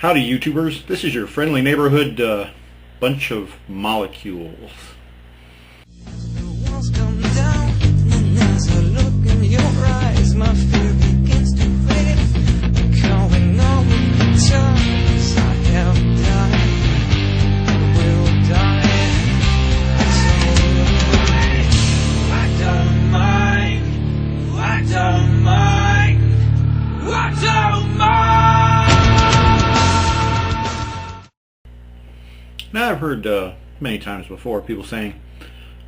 Howdy YouTubers, this is your friendly neighborhood bunch of molecules. The walls come down, and as I look in your eyes, my fear begins to fade. Calling all of the times I have died, will die. So I don't mind, I don't mind, I don't mind. Now I've heard many times before people saying,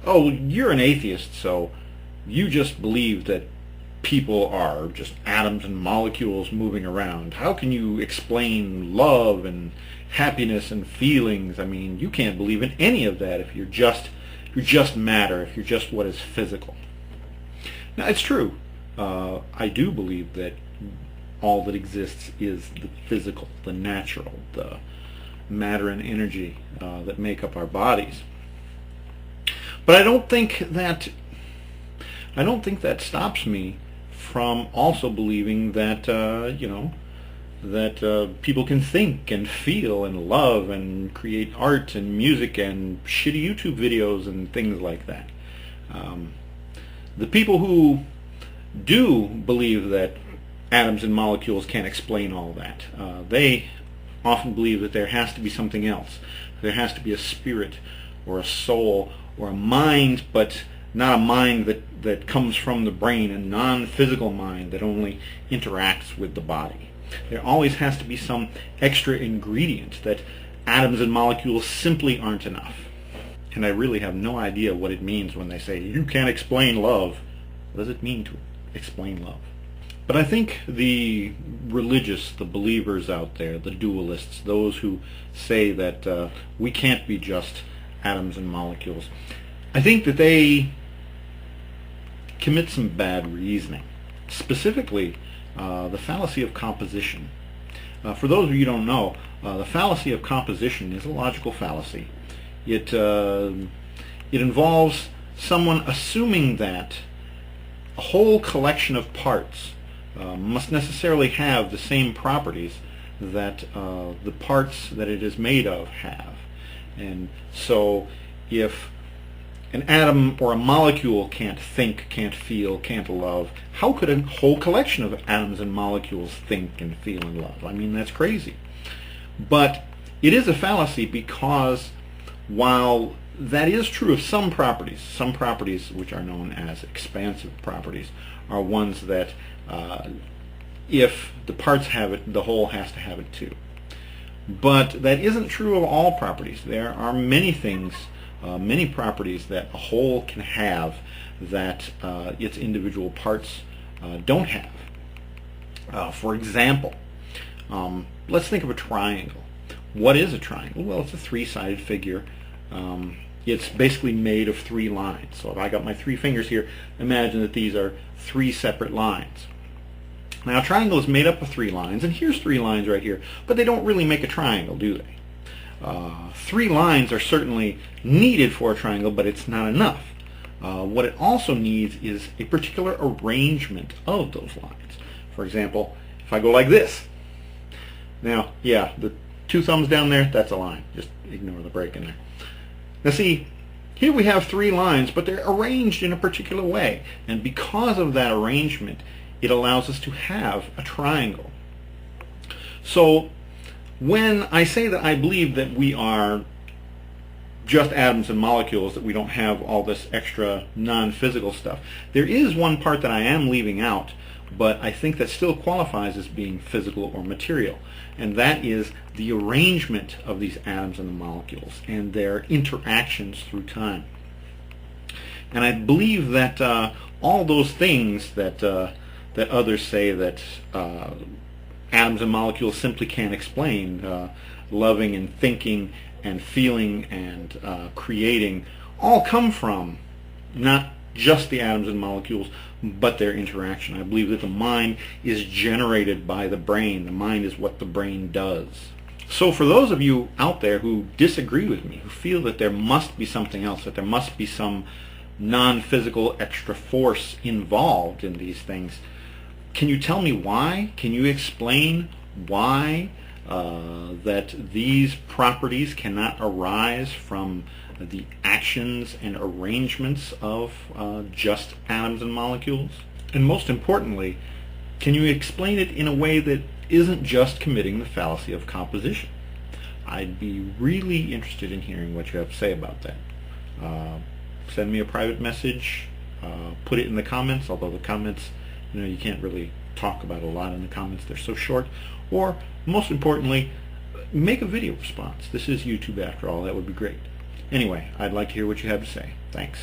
oh, you're an atheist, so you just believe that people are just atoms and molecules moving around. How can you explain love and happiness and feelings? I mean, you can't believe in any of that if you're just matter, if you're just what is physical. Now, it's true. I do believe that all that exists is the physical, the natural, the matter and energy that make up our bodies. But I don't think that stops me from also believing that people can think and feel and love and create art and music and shitty YouTube videos and things like that. The people who do believe that atoms and molecules can't explain all that, they often believe that there has to be something else. There has to be a spirit or a soul or a mind, but not a mind that comes from the brain, a non-physical mind that only interacts with the body. There always has to be some extra ingredient, that atoms and molecules simply aren't enough. And I really have no idea what it means when they say, you can't explain love. What does it mean to explain love? But I think the religious, the believers out there, the dualists, those who say that we can't be just atoms and molecules, I think that they commit some bad reasoning. Specifically, the fallacy of composition. For those of you who don't know, the fallacy of composition is a logical fallacy. It involves someone assuming that a whole collection of parts must necessarily have the same properties that the parts that it is made of have. And so if an atom or a molecule can't think, can't feel, can't love, how could a whole collection of atoms and molecules think and feel and love? I mean, that's crazy. But it is a fallacy because while that is true of some properties which are known as expansive properties are ones that if the parts have it, the whole has to have it too. But that isn't true of all properties. There are many things, many properties that a whole can have that its individual parts don't have. For example, let's think of a triangle. What is a triangle? Well, it's a three-sided figure. It's basically made of three lines. So if I got my three fingers here, imagine that these are three separate lines. Now, a triangle is made up of three lines, and here's three lines right here, but they don't really make a triangle, do they? Three lines are certainly needed for a triangle, but it's not enough. What it also needs is a particular arrangement of those lines. For example, if I go like this, now, yeah, the two thumbs down there, that's a line. Just ignore the break in there. Now see, here we have three lines, but they're arranged in a particular way. And because of that arrangement, it allows us to have a triangle. So when I say that I believe that we are just atoms and molecules, that we don't have all this extra non-physical stuff, there is one part that I am leaving out, but I think that still qualifies as being physical or material, and that is the arrangement of these atoms and the molecules and their interactions through time. And I believe that all those things that others say that atoms and molecules simply can't explain, loving and thinking and feeling and creating, all come from not just the atoms and molecules, but their interaction. I believe that the mind is generated by the brain. The mind is what the brain does. So for those of you out there who disagree with me, who feel that there must be something else, that there must be some non-physical extra force involved in these things, can you tell me why? Can you explain why that these properties cannot arise from the actions and arrangements of just atoms and molecules? And most importantly, can you explain it in a way that isn't just committing the fallacy of composition? I'd be really interested in hearing what you have to say about that. Send me a private message, put it in the comments, although the comments, you can't really talk about a lot in the comments, they're so short. Or, most importantly, make a video response. This is YouTube after all, that would be great. Anyway, I'd like to hear what you have to say. Thanks.